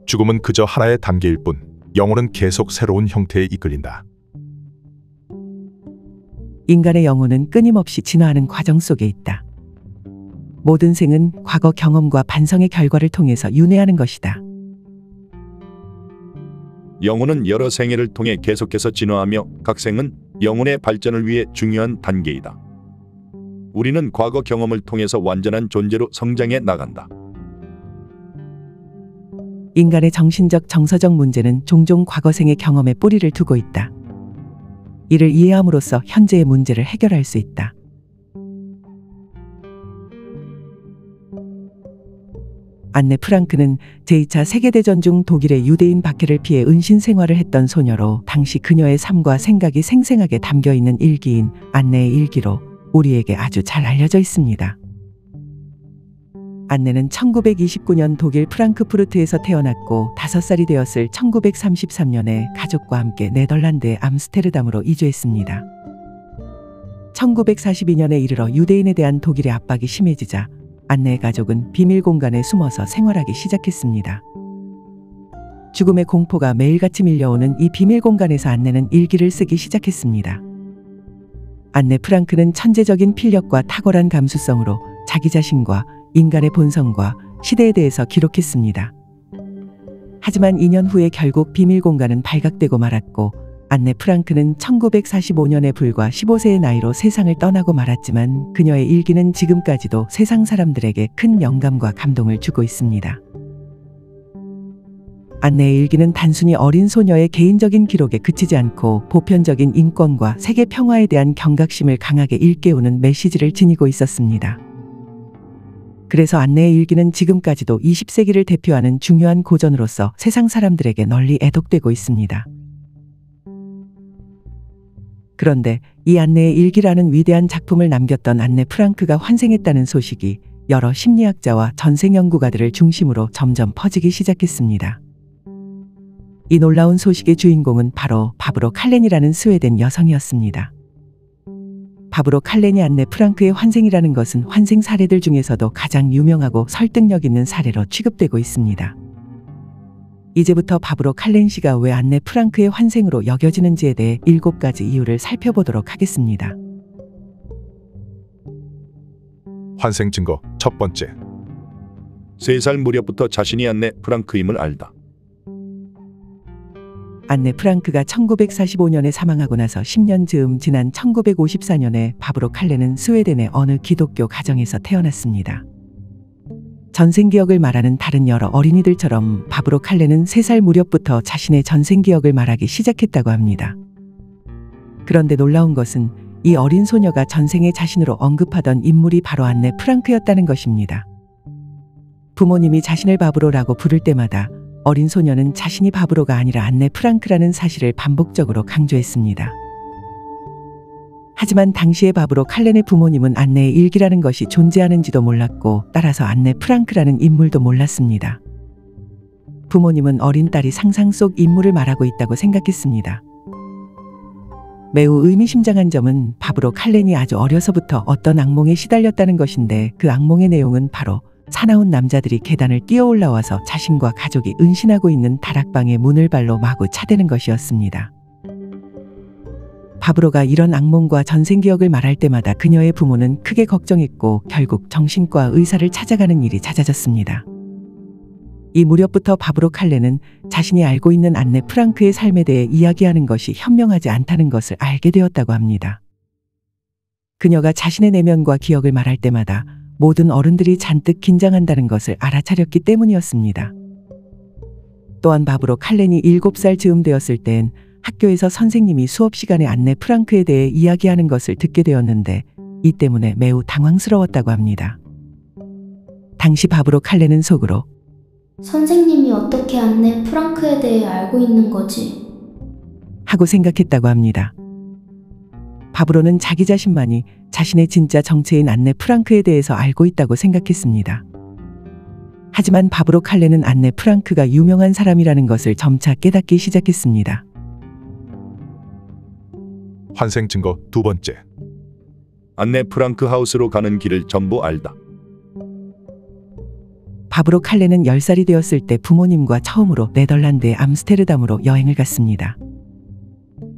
죽음은 그저 하나의 단계일 뿐 영혼은 계속 새로운 형태에 이끌린다. 인간의 영혼은 끊임없이 진화하는 과정 속에 있다. 모든 생은 과거 경험과 반성의 결과를 통해서 윤회하는 것이다. 영혼은 여러 생애를 통해 계속해서 진화하며 각 생은 영혼의 발전을 위해 중요한 단계이다. 우리는 과거 경험을 통해서 완전한 존재로 성장해 나간다. 인간의 정신적 정서적 문제는 종종 과거생의 경험에 뿌리를 두고 있다. 이를 이해함으로써 현재의 문제를 해결할 수 있다. 안네 프랑크는 제2차 세계대전 중 독일의 유대인 박해를 피해 은신 생활을 했던 소녀로 당시 그녀의 삶과 생각이 생생하게 담겨있는 일기인 안네의 일기로 우리에게 아주 잘 알려져 있습니다. 안네는 1929년 독일 프랑크푸르트에서 태어났고 5살이 되었을 1933년에 가족과 함께 네덜란드의 암스테르담으로 이주했습니다. 1942년에 이르러 유대인에 대한 독일의 압박이 심해지자 안네의 가족은 비밀 공간에 숨어서 생활하기 시작했습니다. 죽음의 공포가 매일같이 밀려오는 이 비밀 공간에서 안네는 일기를 쓰기 시작했습니다. 안네 프랑크는 천재적인 필력과 탁월한 감수성으로 자기 자신과 인간의 본성과 시대에 대해서 기록했습니다. 하지만 2년 후에 결국 비밀 공간은 발각되고 말았고 안네 프랑크는 1945년에 불과 15세의 나이로 세상을 떠나고 말았지만 그녀의 일기는 지금까지도 세상 사람들에게 큰 영감과 감동을 주고 있습니다. 안네의 일기는 단순히 어린 소녀의 개인적인 기록에 그치지 않고 보편적인 인권과 세계 평화에 대한 경각심을 강하게 일깨우는 메시지를 지니고 있었습니다. 그래서 안네의 일기는 지금까지도 20세기를 대표하는 중요한 고전으로서 세상 사람들에게 널리 애독되고 있습니다. 그런데 이 안네의 일기라는 위대한 작품을 남겼던 안네 프랑크가 환생했다는 소식이 여러 심리학자와 전생 연구가들을 중심으로 점점 퍼지기 시작했습니다. 이 놀라운 소식의 주인공은 바로 바브로 칼렌이라는 스웨덴 여성이었습니다. 바브로 칼렌이 안네 프랑크의 환생이라는 것은 환생 사례들 중에서도 가장 유명하고 설득력 있는 사례로 취급되고 있습니다. 이제부터 바브로 칼렌 씨가 왜 안네 프랑크의 환생으로 여겨지는지에 대해 7가지 이유를 살펴보도록 하겠습니다. 환생 증거 첫 번째. 3살 무렵부터 자신이 안네 프랑크임을 알다. 안네 프랑크가 1945년에 사망하고 나서 10년 즈음 지난 1954년에 바브로 칼렌은 스웨덴의 어느 기독교 가정에서 태어났습니다. 전생 기억을 말하는 다른 여러 어린이들처럼 바브로 칼렌은 3살 무렵부터 자신의 전생 기억을 말하기 시작했다고 합니다. 그런데 놀라운 것은 이 어린 소녀가 전생에 자신으로 언급하던 인물이 바로 안네 프랑크였다는 것입니다. 부모님이 자신을 바브로라고 부를 때마다 어린 소녀는 자신이 바브로가 아니라 안네 프랑크라는 사실을 반복적으로 강조했습니다. 하지만 당시의 바브로 칼렌의 부모님은 안네의 일기라는 것이 존재하는지도 몰랐고 따라서 안네 프랑크라는 인물도 몰랐습니다. 부모님은 어린 딸이 상상 속 인물을 말하고 있다고 생각했습니다. 매우 의미심장한 점은 바브로 칼렌이 아주 어려서부터 어떤 악몽에 시달렸다는 것인데 그 악몽의 내용은 바로 사나운 남자들이 계단을 뛰어 올라와서 자신과 가족이 은신하고 있는 다락방의 문을 발로 마구 차대는 것이었습니다. 바브로가 이런 악몽과 전생 기억을 말할 때마다 그녀의 부모는 크게 걱정했고 결국 정신과 의사를 찾아가는 일이 잦아졌습니다. 이 무렵부터 바브로 칼렌은 자신이 알고 있는 안네 프랑크의 삶에 대해 이야기하는 것이 현명하지 않다는 것을 알게 되었다고 합니다. 그녀가 자신의 내면과 기억을 말할 때마다 모든 어른들이 잔뜩 긴장한다는 것을 알아차렸기 때문이었습니다. 또한 바브로 칼렌이 7살 즈음 되었을 땐 학교에서 선생님이 수업 시간에 안네 프랑크에 대해 이야기하는 것을 듣게 되었는데 이 때문에 매우 당황스러웠다고 합니다. 당시 바브로 칼렌은 속으로 선생님이 어떻게 안네 프랑크에 대해 알고 있는 거지? 하고 생각했다고 합니다. 바브로는 자기 자신만이 자신의 진짜 정체인 안네 프랑크에 대해서 알고 있다고 생각했습니다. 하지만 바브로 칼렌은 안네 프랑크가 유명한 사람이라는 것을 점차 깨닫기 시작했습니다. 환생 증거 두 번째. 안네 프랑크 하우스로 가는 길을 전부 알다. 바브로 칼렌은 10살이 되었을 때 부모님과 처음으로 네덜란드의 암스테르담으로 여행을 갔습니다.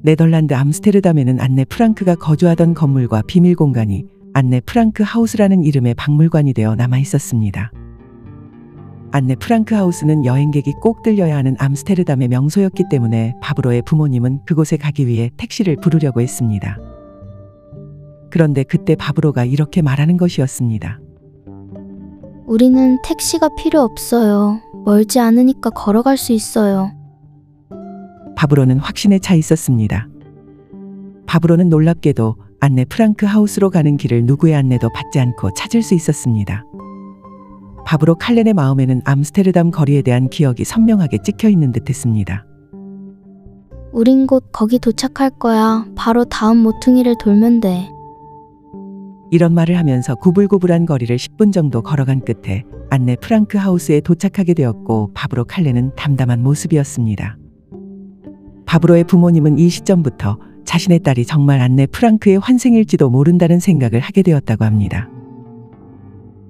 네덜란드 암스테르담에는 안네 프랑크가 거주하던 건물과 비밀 공간이 안네 프랑크 하우스라는 이름의 박물관이 되어 남아 있었습니다. 안네 프랑크 하우스는 여행객이 꼭 들려야 하는 암스테르담의 명소였기 때문에 바브로의 부모님은 그곳에 가기 위해 택시를 부르려고 했습니다. 그런데 그때 바브로가 이렇게 말하는 것이었습니다. 우리는 택시가 필요 없어요. 멀지 않으니까 걸어갈 수 있어요. 바브로는 확신에 차 있었습니다. 바브로는 놀랍게도 안네 프랑크 하우스로 가는 길을 누구의 안내도 받지 않고 찾을 수 있었습니다. 바브로 칼렌의 마음에는 암스테르담 거리에 대한 기억이 선명하게 찍혀 있는 듯했습니다. 우린 곧 거기 도착할 거야. 바로 다음 모퉁이를 돌면 돼. 이런 말을 하면서 구불구불한 거리를 10분 정도 걸어간 끝에 안네 프랑크 하우스에 도착하게 되었고 바브로 칼렌은 담담한 모습이었습니다. 바브로의 부모님은 이 시점부터 자신의 딸이 정말 안네 프랑크의 환생일지도 모른다는 생각을 하게 되었다고 합니다.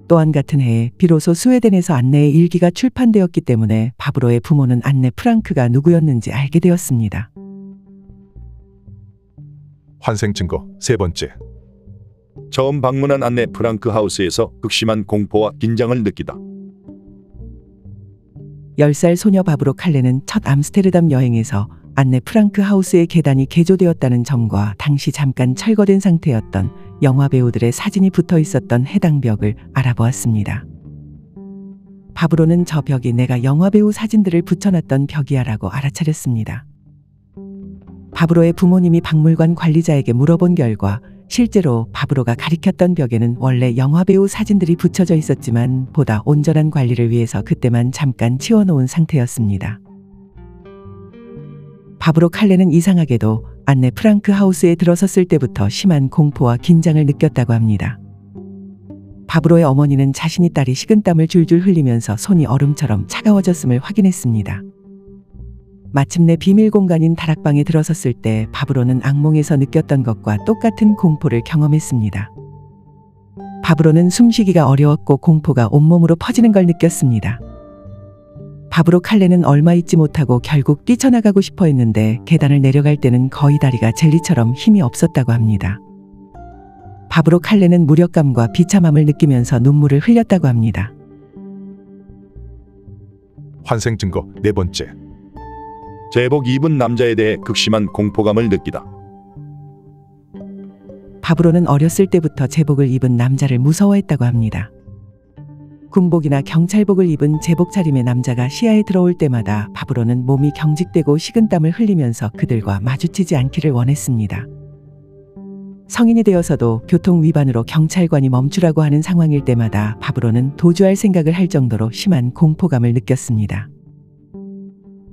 또한 같은 해에 비로소 스웨덴에서 안네의 일기가 출판되었기 때문에 바브로의 부모는 안네 프랑크가 누구였는지 알게 되었습니다. 환생 증거 세 번째. 처음 방문한 안네 프랑크 하우스에서 극심한 공포와 긴장을 느끼다. 10살 소녀 바브로 칼렌은 첫 암스테르담 여행에서 안네 프랑크 하우스의 계단이 개조되었다는 점과 당시 잠깐 철거된 상태였던 영화 배우들의 사진이 붙어 있었던 해당 벽을 알아보았습니다. 바브로는 저 벽이 내가 영화 배우 사진들을 붙여놨던 벽이야 라고 알아차렸습니다. 바브로의 부모님이 박물관 관리자에게 물어본 결과 실제로 바브로가 가리켰던 벽에는 원래 영화배우 사진들이 붙여져 있었지만 보다 온전한 관리를 위해서 그때만 잠깐 치워놓은 상태였습니다. 바브로 칼렌은 이상하게도 안네 프랑크 하우스에 들어섰을 때부터 심한 공포와 긴장을 느꼈다고 합니다. 바브로의 어머니는 자신이 딸이 식은땀을 줄줄 흘리면서 손이 얼음처럼 차가워졌음을 확인했습니다. 마침내 비밀 공간인 다락방에 들어섰을 때 바브로는 악몽에서 느꼈던 것과 똑같은 공포를 경험했습니다. 바브로는 숨쉬기가 어려웠고 공포가 온몸으로 퍼지는 걸 느꼈습니다. 바브로 칼렌은 얼마 있지 못하고 결국 뛰쳐나가고 싶어 했는데 계단을 내려갈 때는 거의 다리가 젤리처럼 힘이 없었다고 합니다. 바브로 칼렌은 무력감과 비참함을 느끼면서 눈물을 흘렸다고 합니다. 환생 증거 네 번째. 제복 입은 남자에 대해 극심한 공포감을 느끼다. 바브로는 어렸을 때부터 제복을 입은 남자를 무서워했다고 합니다. 군복이나 경찰복을 입은 제복 차림의 남자가 시야에 들어올 때마다 바브로는 몸이 경직되고 식은땀을 흘리면서 그들과 마주치지 않기를 원했습니다. 성인이 되어서도 교통 위반으로 경찰관이 멈추라고 하는 상황일 때마다 바브로는 도주할 생각을 할 정도로 심한 공포감을 느꼈습니다.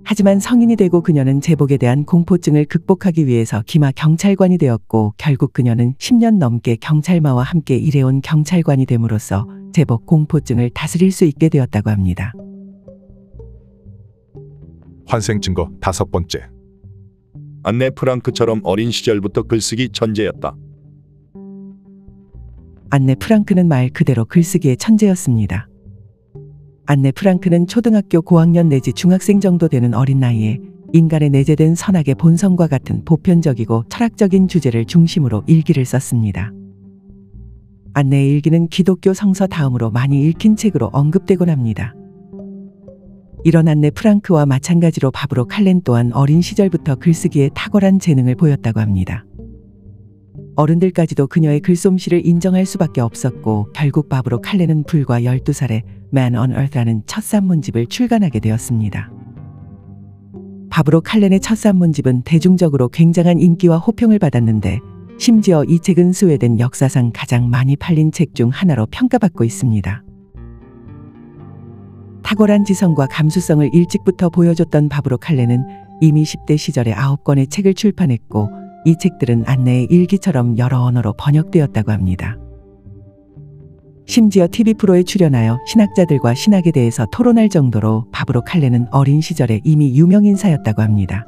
하지만 성인이 되고 그녀는 제복에 대한 공포증을 극복하기 위해서 기마 경찰관이 되었고 결국 그녀는 10년 넘게 경찰마와 함께 일해온 경찰관이 됨으로써 제복 공포증을 다스릴 수 있게 되었다고 합니다. 환생 증거 다섯 번째. 안네 프랑크처럼 어린 시절부터 글쓰기 천재였다. 안네 프랑크는 말 그대로 글쓰기의 천재였습니다. 안네 프랑크는 초등학교 고학년 내지 중학생 정도 되는 어린 나이에 인간의 내재된 선악의 본성과 같은 보편적이고 철학적인 주제를 중심으로 일기를 썼습니다. 안네의 일기는 기독교 성서 다음으로 많이 읽힌 책으로 언급되곤 합니다. 이런 안네 프랑크와 마찬가지로 바브로 칼렌 또한 어린 시절부터 글쓰기에 탁월한 재능을 보였다고 합니다. 어른들까지도 그녀의 글솜씨를 인정할 수밖에 없었고 결국 바브로 칼렌은 불과 12살에 Man on Earth라는 첫 산문집을 출간하게 되었습니다. 바브로 칼렌의 첫 산문집은 대중적으로 굉장한 인기와 호평을 받았는데 심지어 이 책은 스웨덴 역사상 가장 많이 팔린 책 중 하나로 평가받고 있습니다. 탁월한 지성과 감수성을 일찍부터 보여줬던 바브로 칼렌은 이미 10대 시절에 9권의 책을 출판했고 이 책들은 안네의 일기처럼 여러 언어로 번역되었다고 합니다. 심지어 TV 프로에 출연하여 신학자들과 신학에 대해서 토론할 정도로 바브로 칼렌은 어린 시절에 이미 유명 인사였다고 합니다.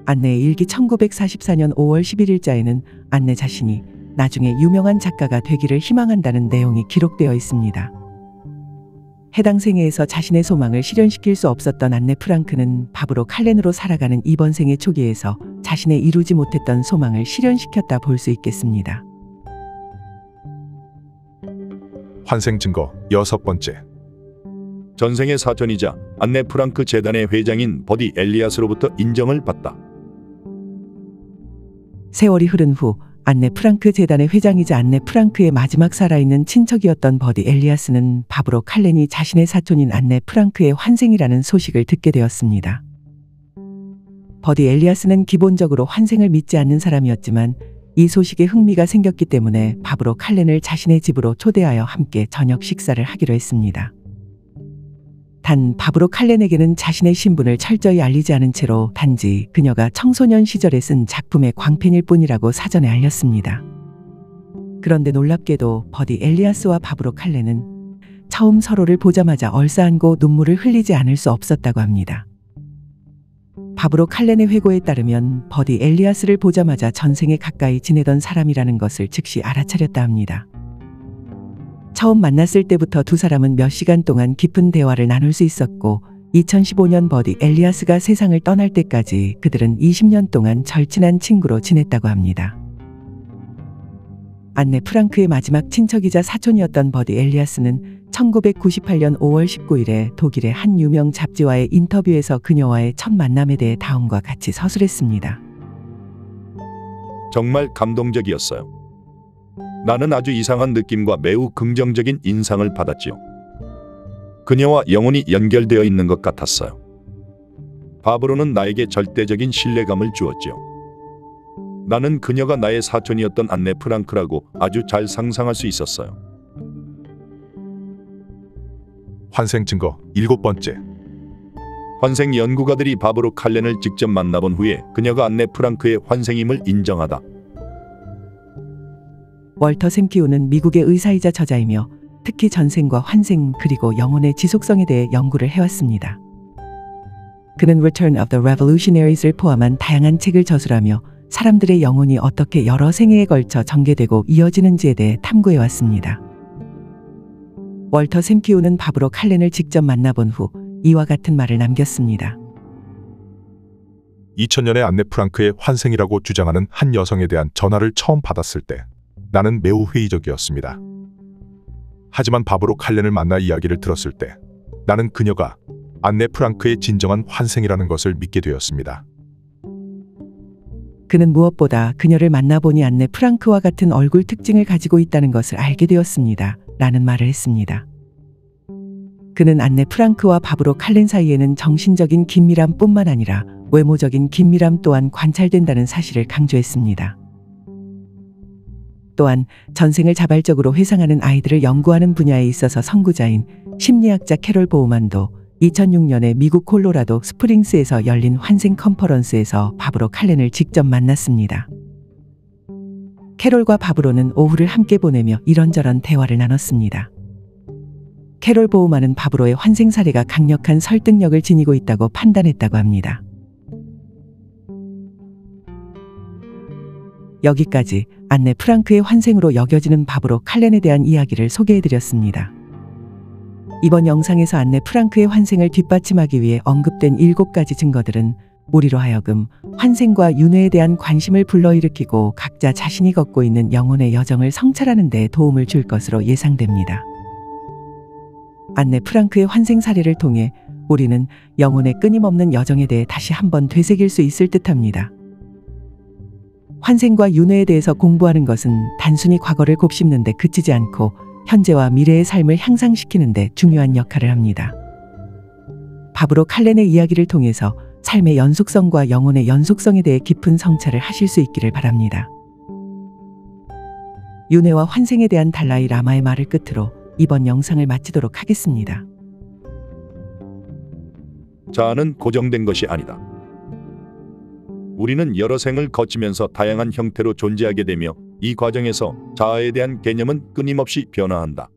안네의 일기 1944년 5월 11일자에는 안네 자신이 나중에 유명한 작가가 되기를 희망한다는 내용이 기록되어 있습니다. 해당 생애에서 자신의 소망을 실현시킬 수 없었던 안네 프랑크는 밥으로 칼렌으로 살아가는 이번 생애 초기에서 자신의 이루지 못했던 소망을 실현시켰다 볼 수 있겠습니다. 환생 증거 6번째. 전생의 사촌이자 안네 프랑크 재단의 회장인 버디 엘리아스로부터 인정을 받다. 세월이 흐른 후 안네 프랑크 재단의 회장이자 안네 프랑크의 마지막 살아있는 친척이었던 버디 엘리아스는 밥으로 칼렌이 자신의 사촌인 안네 프랑크의 환생이라는 소식을 듣게 되었습니다. 버디 엘리아스는 기본적으로 환생을 믿지 않는 사람이었지만 이 소식에 흥미가 생겼기 때문에 밥으로 칼렌을 자신의 집으로 초대하여 함께 저녁 식사를 하기로 했습니다. 단 밥으로 칼렌에게는 자신의 신분을 철저히 알리지 않은 채로 단지 그녀가 청소년 시절에 쓴 작품의 광팬일 뿐이라고 사전에 알렸습니다. 그런데 놀랍게도 버디 엘리아스와 밥으로 칼렌은 처음 서로를 보자마자 얼싸안고 눈물을 흘리지 않을 수 없었다고 합니다. 밥으로 칼렌의 회고에 따르면 버디 엘리아스를 보자마자 전생에 가까이 지내던 사람이라는 것을 즉시 알아차렸다 합니다. 처음 만났을 때부터 두 사람은 몇 시간 동안 깊은 대화를 나눌 수 있었고 2015년 버디 엘리아스가 세상을 떠날 때까지 그들은 20년 동안 절친한 친구로 지냈다고 합니다. 안네 프랑크의 마지막 친척이자 사촌이었던 버디 엘리아스는 1998년 5월 19일에 독일의 한 유명 잡지와의 인터뷰에서 그녀와의 첫 만남에 대해 다음과 같이 서술했습니다. 정말 감동적이었어요. 나는 아주 이상한 느낌과 매우 긍정적인 인상을 받았지요. 그녀와 영혼이 연결되어 있는 것 같았어요. 바브로는 나에게 절대적인 신뢰감을 주었지요. 나는 그녀가 나의 사촌이었던 안네 프랑크라고 아주 잘 상상할 수 있었어요. 환생 증거 7번째. 환생 연구가들이 바브로 칼렌을 직접 만나본 후에 그녀가 안네 프랑크의 환생임을 인정하다. 월터 샘키우는 미국의 의사이자 저자이며 특히 전생과 환생 그리고 영혼의 지속성에 대해 연구를 해왔습니다. 그는 Return of the Revolutionies를 포함한 다양한 책을 저술하며 사람들의 영혼이 어떻게 여러 생애에 걸쳐 전개되고 이어지는지에 대해 탐구해왔습니다. 월터 샘키우는 밥으로 칼렌을 직접 만나본 후 이와 같은 말을 남겼습니다. 2000년에 안네 프랑크의 환생이라고 주장하는 한 여성에 대한 전화를 처음 받았을 때 나는 매우 회의적이었습니다. 하지만 밥으로 칼렌을 만나 이야기를 들었을 때 나는 그녀가 안네 프랑크의 진정한 환생이라는 것을 믿게 되었습니다. 그는 무엇보다 그녀를 만나보니 안네 프랑크와 같은 얼굴 특징을 가지고 있다는 것을 알게 되었습니다. 라는 말을 했습니다. 그는 안네 프랑크와 밥으로 칼렌 사이에는 정신적인 긴밀함뿐만 아니라 외모적인 긴밀함 또한 관찰된다는 사실을 강조했습니다. 또한 전생을 자발적으로 회상하는 아이들을 연구하는 분야에 있어서 선구자인 심리학자 캐롤 보우만도 2006년에 미국 콜로라도 스프링스에서 열린 환생 컨퍼런스에서 밥으로 칼렌을 직접 만났습니다. 캐롤과 밥으로는 오후를 함께 보내며 이런저런 대화를 나눴습니다. 캐롤 보우만은 밥으로의 환생 사례가 강력한 설득력을 지니고 있다고 판단했다고 합니다. 여기까지 안네 프랑크의 환생으로 여겨지는 밥으로 칼렌에 대한 이야기를 소개해드렸습니다. 이번 영상에서 안네 프랑크의 환생을 뒷받침하기 위해 언급된 7가지 증거들은 우리로 하여금 환생과 윤회에 대한 관심을 불러일으키고 각자 자신이 걷고 있는 영혼의 여정을 성찰하는 데 도움을 줄 것으로 예상됩니다. 안네 프랑크의 환생 사례를 통해 우리는 영혼의 끊임없는 여정에 대해 다시 한번 되새길 수 있을 듯합니다. 환생과 윤회에 대해서 공부하는 것은 단순히 과거를 곱씹는 데 그치지 않고 현재와 미래의 삶을 향상시키는 데 중요한 역할을 합니다. 밥으로 칼렌의 이야기를 통해서 삶의 연속성과 영혼의 연속성에 대해 깊은 성찰을 하실 수 있기를 바랍니다. 윤회와 환생에 대한 달라이 라마의 말을 끝으로 이번 영상을 마치도록 하겠습니다. 자아는 고정된 것이 아니다. 우리는 여러 생을 거치면서 다양한 형태로 존재하게 되며 이 과정에서 자아에 대한 개념은 끊임없이 변화한다.